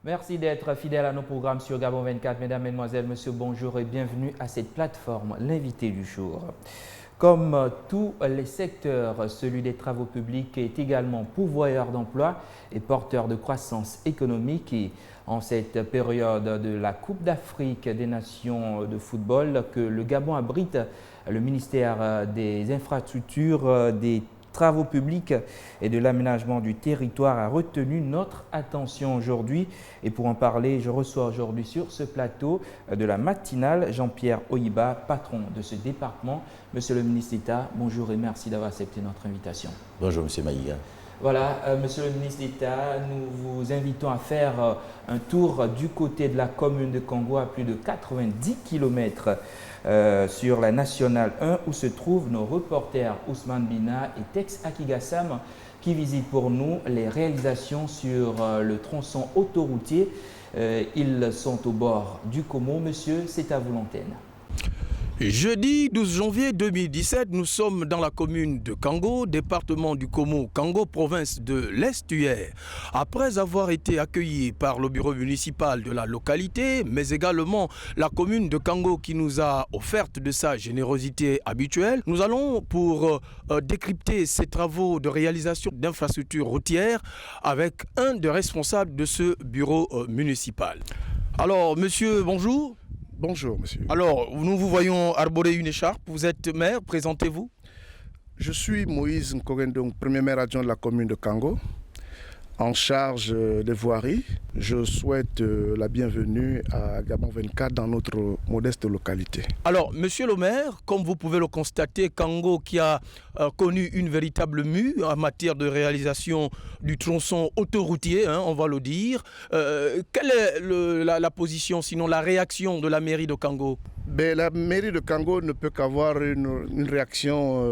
Merci d'être fidèle à nos programmes sur Gabon 24. Mesdames, Mesdemoiselles, Messieurs, bonjour et bienvenue à cette plateforme, l'invité du jour. Comme tous les secteurs, celui des travaux publics est également pourvoyeur d'emplois et porteur de croissance économique. Et en cette période de la Coupe d'Afrique des Nations de football que le Gabon abrite, le ministère des Infrastructures, des Travaux publics et de l'aménagement du territoire a retenu notre attention aujourd'hui. Et pour en parler, je reçois aujourd'hui sur ce plateau de la matinale Jean-Pierre Oyiba, patron de ce département. Monsieur le ministre d'État, bonjour et merci d'avoir accepté notre invitation. Bonjour Monsieur Maïga. Voilà, Monsieur le ministre d'État, nous vous invitons à faire un tour du côté de la commune de Kango à plus de 90 km sur la Nationale 1 où se trouvent nos reporters Ousmane Bina et Tex Akigassam qui visitent pour nous les réalisations sur le tronçon autoroutier. Ils sont au bord du Komo. Monsieur, c'est à vous l'antenne. Jeudi 12 janvier 2017, nous sommes dans la commune de Kango, département du Komo, Kango, province de l'Estuaire. Après avoir été accueillis par le bureau municipal de la localité, mais également la commune de Kango qui nous a offert de sa générosité habituelle, nous allons pour décrypter ces travaux de réalisation d'infrastructures routières avec un des responsables de ce bureau municipal. Alors, monsieur, bonjour. Bonjour, monsieur. Alors, nous vous voyons arborer une écharpe. Vous êtes maire, présentez-vous. Je suis Moïse Nkogendong, premier maire adjoint de la commune de Kango, en charge des voiries. Je souhaite la bienvenue à Gabon 24 dans notre modeste localité. Alors, monsieur le maire, comme vous pouvez le constater, Kango qui a connu une véritable mue en matière de réalisation du tronçon autoroutier, on va le dire. Quelle est la position, sinon la réaction de la mairie de Kango? La mairie de Kango ne peut qu'avoir une réaction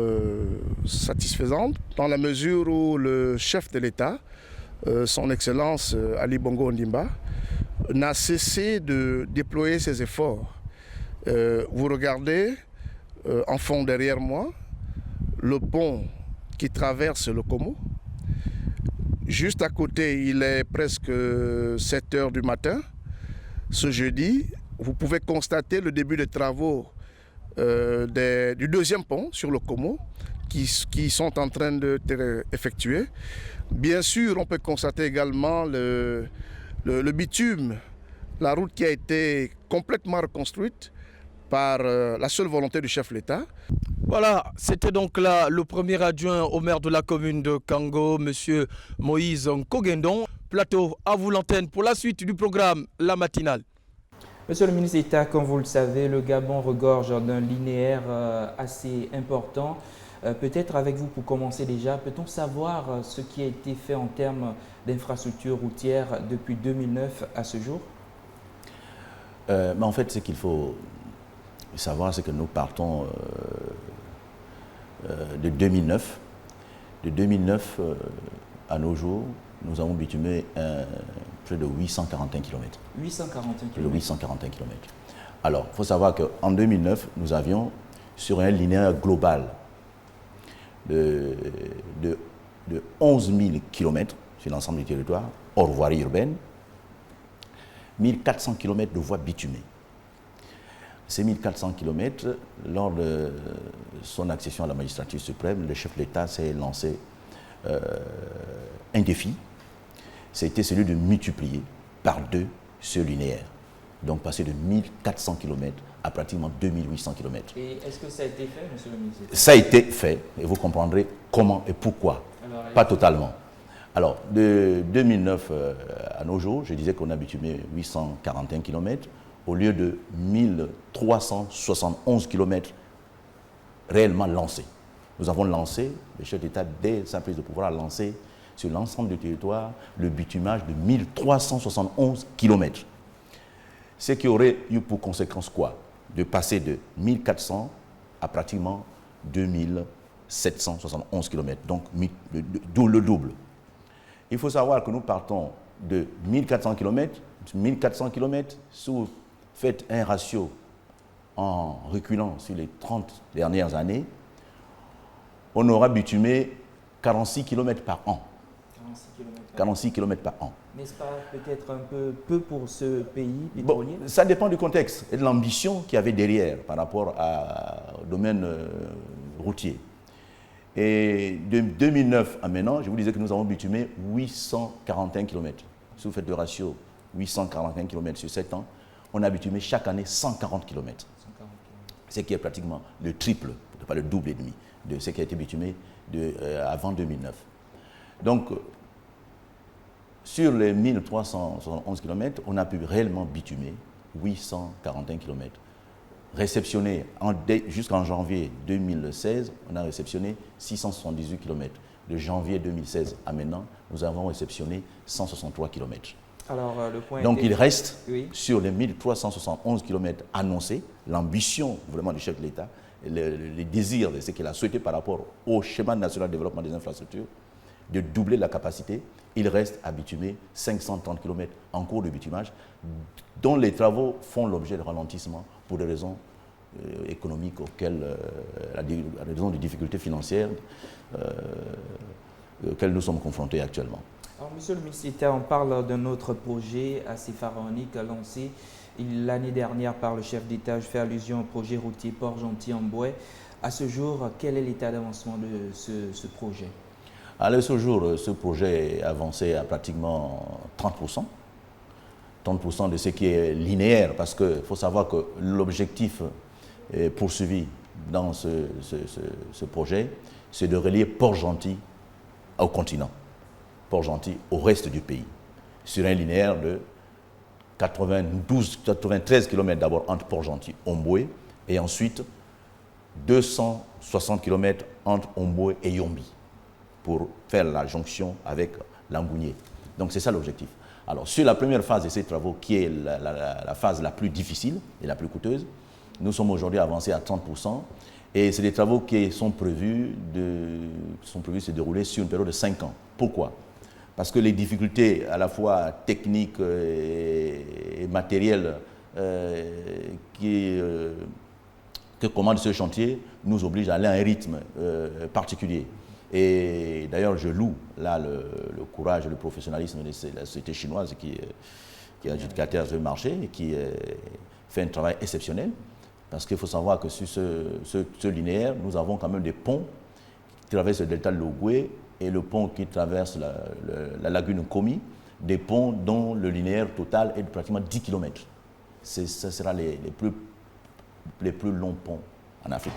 satisfaisante dans la mesure où le chef de l'État, son Excellence Ali Bongo Ondimba, n'a cessé de déployer ses efforts. Vous regardez en fond derrière moi le pont qui traverse le Komo. Juste à côté, il est presque 7 heures du matin. Ce jeudi, vous pouvez constater le début des travaux du deuxième pont sur le Komo qui sont en train d'être effectués. Bien sûr, on peut constater également le bitume, la route qui a été complètement reconstruite par la seule volonté du chef de l'État. Voilà, c'était donc là le premier adjoint au maire de la commune de Kango, monsieur Moïse Nkogendong. Plateau, à vous l'antenne pour la suite du programme La Matinale. Monsieur le ministre d'État, comme vous le savez, le Gabon regorge d'un linéaire assez important. Peut-être avec vous pour commencer déjà, peut-on savoir ce qui a été fait en termes d'infrastructures routières depuis 2009 à ce jour? En fait, ce qu'il faut savoir, c'est que nous partons de 2009. De 2009 à nos jours, nous avons bitumé près de 841 km. 841 km. Près de 841 km. Alors, il faut savoir qu'en 2009, nous avions sur un linéaire global de 11 000 km sur l'ensemble du territoire, hors voirie urbaine, 1400 km de voies bitumées. Ces 1400 km, lors de son accession à la magistrature suprême, le chef de l'État s'est lancé un défi. C'était celui de multiplier par 2 ce linéaire. Donc passer de 1400 km à pratiquement 2800 km. Et est-ce que ça a été fait, monsieur le ministre? Ça a été fait, et vous comprendrez comment et pourquoi. Alors, pas totalement. Alors, de 2009 à nos jours, je disais qu'on a bitumé 841 km au lieu de 1371 km réellement lancés. Nous avons lancé, le chef d'État, dès sa prise de pouvoir, a lancé sur l'ensemble du territoire le bitumage de 1371 km. Ce qui aurait eu pour conséquence quoi? De passer de 1400 à pratiquement 2771 km, donc le double. Il faut savoir que nous partons de 1400 km, 1400 km, si vous faites un ratio en reculant sur les 30 dernières années, on aura bitumé 46 km par an. 46 km par an. N'est-ce pas peut-être un peu pour ce pays pétrolier? Bon, ça dépend du contexte et de l'ambition qu'il y avait derrière par rapport au domaine routier. Et de 2009 à maintenant, je vous disais que nous avons bitumé 841 km. Si vous faites le ratio 841 km sur 7 ans, on a bitumé chaque année 140 km. Ce qui est pratiquement le triple, pas le double et demi, de ce qui a été bitumé avant 2009. Donc, sur les 1371 km, on a pu réellement bitumer 841 km. Réceptionné jusqu'en janvier 2016, on a réceptionné 678 km. De janvier 2016 à maintenant, nous avons réceptionné 163 km. Alors, le point donc il reste sur les 1371 km annoncés, l'ambition vraiment du chef de l'État, les désirs de ce qu'il a souhaité par rapport au schéma national de développement des infrastructures, de doubler la capacité. Il reste à bitumer 530 km en cours de bitumage, dont les travaux font l'objet de ralentissement pour des raisons économiques auxquelles, à raison des difficultés financières auxquelles nous sommes confrontés actuellement. Alors, monsieur le ministre d'État, on parle d'un autre projet assez pharaonique lancé l'année dernière par le chef d'État. Je fais allusion au projet routier Port-Gentil-Amboué. À ce jour, quel est l'état d'avancement de ce projet? À ce jour, ce projet est avancé à pratiquement 30%. 30% de ce qui est linéaire, parce qu'il faut savoir que l'objectif poursuivi dans ce projet, c'est de relier Port-Gentil au continent, Port-Gentil au reste du pays, sur un linéaire de 93 km d'abord entre Port-Gentil et Omboué, et ensuite 260 km entre Omboué et Yombi, pour faire la jonction avec Langounier. Donc c'est ça l'objectif. Alors sur la première phase de ces travaux, qui est la phase la plus difficile et la plus coûteuse, nous sommes aujourd'hui avancés à 30%, et c'est des travaux qui sont prévus de se dérouler sur une période de 5 ans. Pourquoi? Parce que les difficultés à la fois techniques et matérielles que commande ce chantier nous obligent à aller à un rythme particulier. Et d'ailleurs, je loue là le courage et le professionnalisme de la société chinoise qui est adjudicataire sur le marché et qui fait un travail exceptionnel. Parce qu'il faut savoir que sur ce linéaire, nous avons quand même des ponts qui traversent le delta de l'Ogooué et le pont qui traverse la lagune Komi, des ponts dont le linéaire total est de pratiquement 10 km. Ce sera les plus longs ponts en Afrique.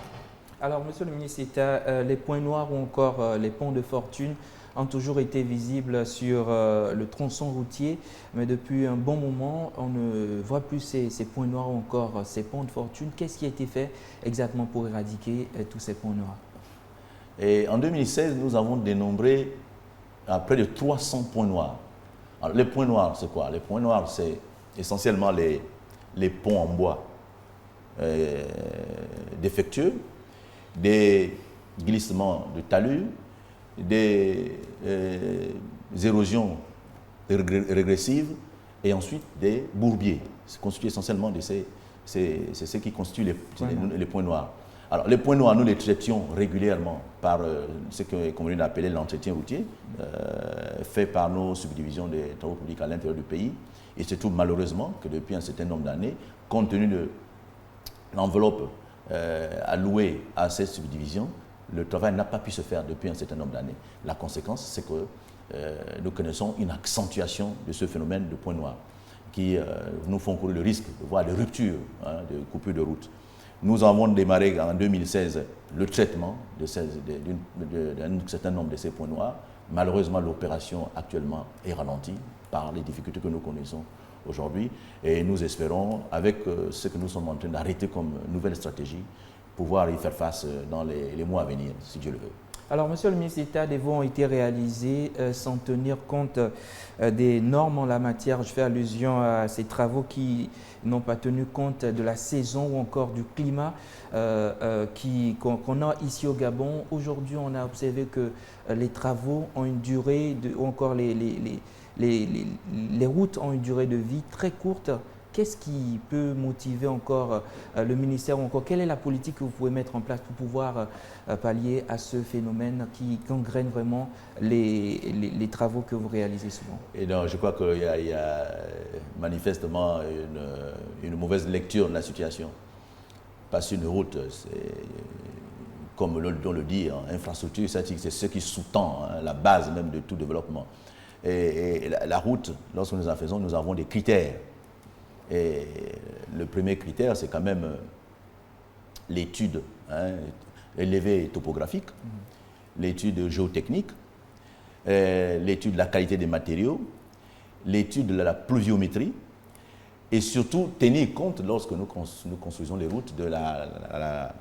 Alors, monsieur le ministre d'État, les points noirs ou encore les ponts de fortune ont toujours été visibles sur le tronçon routier, mais depuis un bon moment, on ne voit plus ces points noirs ou encore ces ponts de fortune. Qu'est-ce qui a été fait exactement pour éradiquer tous ces points noirs? Et en 2016, nous avons dénombré à près de 300 points noirs. Alors, les points noirs, c'est quoi? Les points noirs, c'est essentiellement les ponts en bois défectueux, des glissements de talus, des érosions régressives et ensuite des bourbiers. C'est constitué essentiellement de c'est ce qui constitue les points noirs. Alors, les points noirs, nous les traitions régulièrement par ce qu'on vient d'appeler l'entretien routier, fait par nos subdivisions des travaux publics à l'intérieur du pays. Et c'est tout malheureusement que depuis un certain nombre d'années, compte tenu de l'enveloppe allouée à cette subdivision, le travail n'a pas pu se faire depuis un certain nombre d'années. La conséquence, c'est que nous connaissons une accentuation de ce phénomène de points noirs qui nous font courir le risque de voir des ruptures, de coupures de route. Nous avons démarré en 2016 le traitement d'un certain nombre de ces points noirs. Malheureusement, l'opération actuellement est ralentie par les difficultés que nous connaissons aujourd'hui. Et nous espérons, avec ce que nous sommes en train d'arrêter comme nouvelle stratégie, pouvoir y faire face dans les mois à venir, si Dieu le veut. Alors, monsieur le ministre d'État, des voies ont été réalisés sans tenir compte des normes en la matière. Je fais allusion à ces travaux qui n'ont pas tenu compte de la saison ou encore du climat qu'on a ici au Gabon. Aujourd'hui, on a observé que les travaux ont une durée, ou encore les routes ont une durée de vie très courte. qu'est-ce qui peut motiver encore le ministère ou encore quelle est la politique que vous pouvez mettre en place pour pouvoir pallier à ce phénomène qui gangrène vraiment les travaux que vous réalisez souvent? Et donc, je crois qu'il y a manifestement une mauvaise lecture de la situation. Passer une route, c'est, comme on le dit, infrastructure statique, c'est ce qui sous-tend la base même de tout développement. Et la route, lorsque nous en faisons, nous avons des critères. Et le premier critère, c'est quand même l'étude élevée topographique, l'étude géotechnique, l'étude de la qualité des matériaux, l'étude de la pluviométrie, et surtout tenir compte, lorsque nous construisons les routes, de la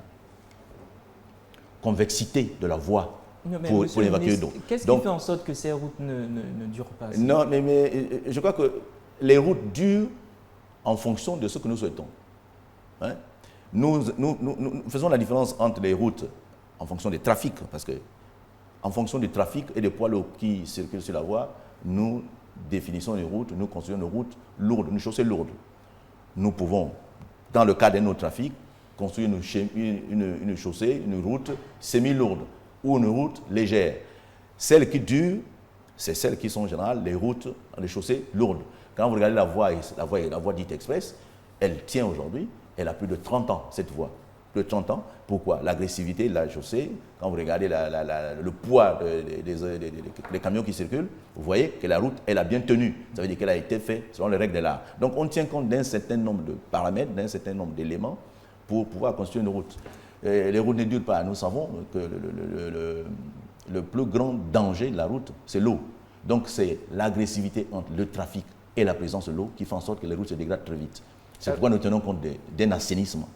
convexité de la voie pour évacuer d'eau. Qu'est-ce qui fait en sorte que ces routes ne durent pas? Non, mais je crois que les routes durent en fonction de ce que nous souhaitons. Hein? Nous faisons la différence entre les routes en fonction des trafics, parce que en fonction du trafic et des poids lourds qui circulent sur la voie, nous définissons les routes, nous construisons une route lourde, une chaussée lourde. Nous pouvons, dans le cas d'un autre trafic, construire une chaussée, une route semi-lourde ou une route légère. Celles qui durent, c'est celles qui sont en général les routes, les chaussées lourdes. Quand vous regardez la voie dite express, elle tient aujourd'hui, elle a plus de 30 ans, cette voie. Plus de 30 ans. Pourquoi? L'agressivité de la chaussée, quand vous regardez le poids des camions qui circulent, vous voyez que la route, elle a bien tenu. Ça veut dire qu'elle a été faite selon les règles de l'art. Donc on tient compte d'un certain nombre de paramètres, d'un certain nombre d'éléments pour pouvoir construire une route. Les routes ne durent pas. Nous savons que le plus grand danger de la route, c'est l'eau. Donc c'est l'agressivité entre le trafic et la présence de l'eau qui fait en sorte que les routes se dégradent très vite. C'est pourquoi nous tenons compte d'un assainissement.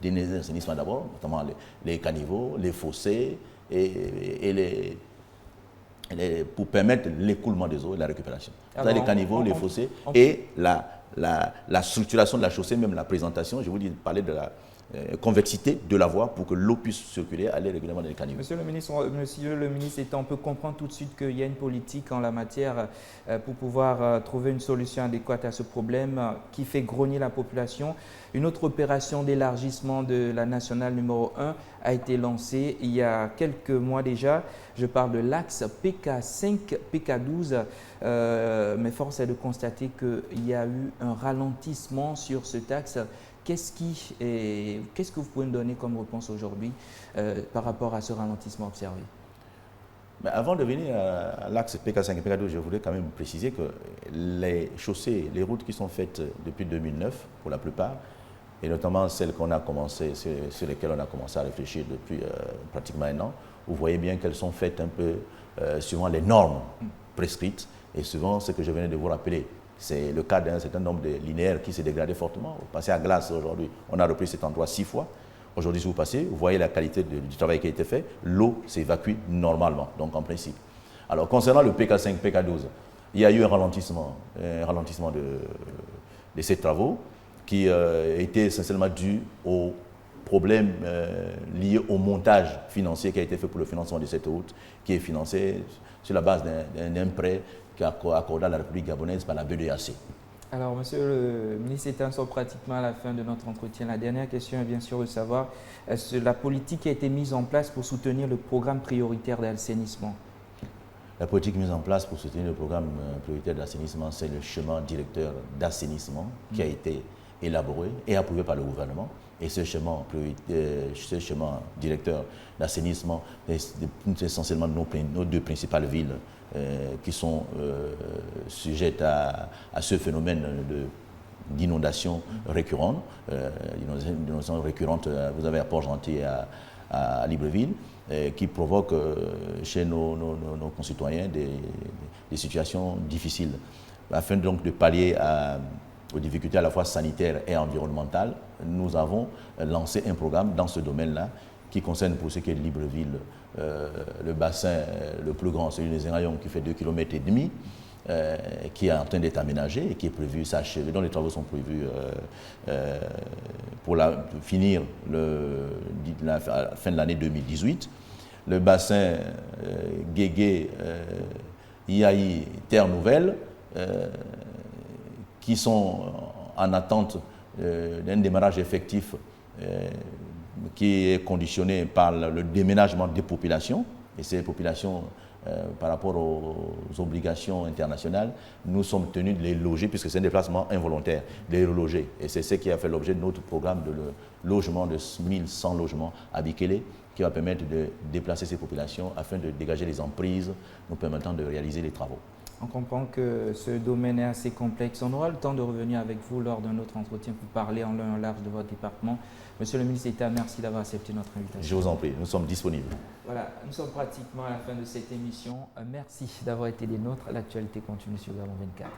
D'un assainissement d'abord, notamment les caniveaux, les fossés, pour permettre l'écoulement des eaux et la récupération. Alors, les caniveaux, les fossés et la structuration de la chaussée, même la présentation, je vous dis, parler de la convexité de la voie pour que l'eau puisse circuler, aller régulièrement dans les caniveaux. Monsieur le ministre, on peut comprendre tout de suite qu'il y a une politique en la matière pour pouvoir trouver une solution adéquate à ce problème qui fait grogner la population. Une autre opération d'élargissement de la nationale numéro 1 a été lancée il y a quelques mois déjà. Je parle de l'axe PK5, PK12, mais force est de constater qu'il y a eu un ralentissement sur cet axe. Qu'est-ce que vous pouvez me donner comme réponse aujourd'hui par rapport à ce ralentissement observé? Mais avant de venir à l'axe PK5 et PK12, je voudrais quand même préciser que les chaussées, les routes qui sont faites depuis 2009, pour la plupart, et notamment celles qu'on a commencé, sur lesquelles on a commencé à réfléchir depuis pratiquement un an, vous voyez bien qu'elles sont faites un peu suivant les normes prescrites et suivant ce que je venais de vous rappeler. C'est le cas d'un certain nombre de linéaires qui s'est dégradé fortement. Vous passez à glace aujourd'hui, on a repris cet endroit 6 fois. Aujourd'hui, si vous passez, vous voyez la qualité du travail qui a été fait. L'eau s'évacue normalement, donc en principe. Alors, concernant le PK5, PK12, il y a eu un ralentissement de ces travaux qui était essentiellement dû aux problèmes liés au montage financier qui a été fait pour le financement de cette route, qui est financé sur la base d'un prêt qui a accordé à la République gabonaise par la BDAC. Alors, monsieur le ministre, nous sommes pratiquement à la fin de notre entretien. La dernière question est bien sûr de savoir la politique qui a été mise en place pour soutenir le programme prioritaire d'assainissement. La politique mise en place pour soutenir le programme prioritaire d'assainissement, c'est le schéma directeur d'assainissement qui a été élaboré et approuvé par le gouvernement. Et ce schéma directeur d'assainissement est essentiellement nos deux principales villes qui sont sujettes à ce phénomène d'inondation récurrente. Inondation récurrente, vous avez à Port-Gentil et à Libreville, qui provoque chez nos concitoyens des situations difficiles. Afin donc de pallier aux difficultés à la fois sanitaires et environnementales, nous avons lancé un programme dans ce domaine-là qui concerne pour ce qui est de Libreville, le bassin le plus grand, celui des Zénaillons qui fait 2,5 km, qui est en train d'être aménagé et qui est prévu s'achever, dont les travaux sont prévus pour finir la fin de l'année 2018. Le bassin Guégué, Iaï, Terre Nouvelle, qui sont en attente d'un démarrage effectif qui est conditionné par le déménagement des populations. Et ces populations, par rapport aux obligations internationales, nous sommes tenus de les loger, puisque c'est un déplacement involontaire, de les reloger. Et c'est ce qui a fait l'objet de notre programme de logement de 1100 logements à Bikele, qui va permettre de déplacer ces populations afin de dégager les emprises nous permettant de réaliser les travaux. On comprend que ce domaine est assez complexe. On aura le temps de revenir avec vous lors d'un autre entretien pour parler en long et en large de votre département. Monsieur le ministre d'État, merci d'avoir accepté notre invitation. Je vous en prie, nous sommes disponibles. Voilà, nous sommes pratiquement à la fin de cette émission. Merci d'avoir été des nôtres. L'actualité continue sur Gabon 24.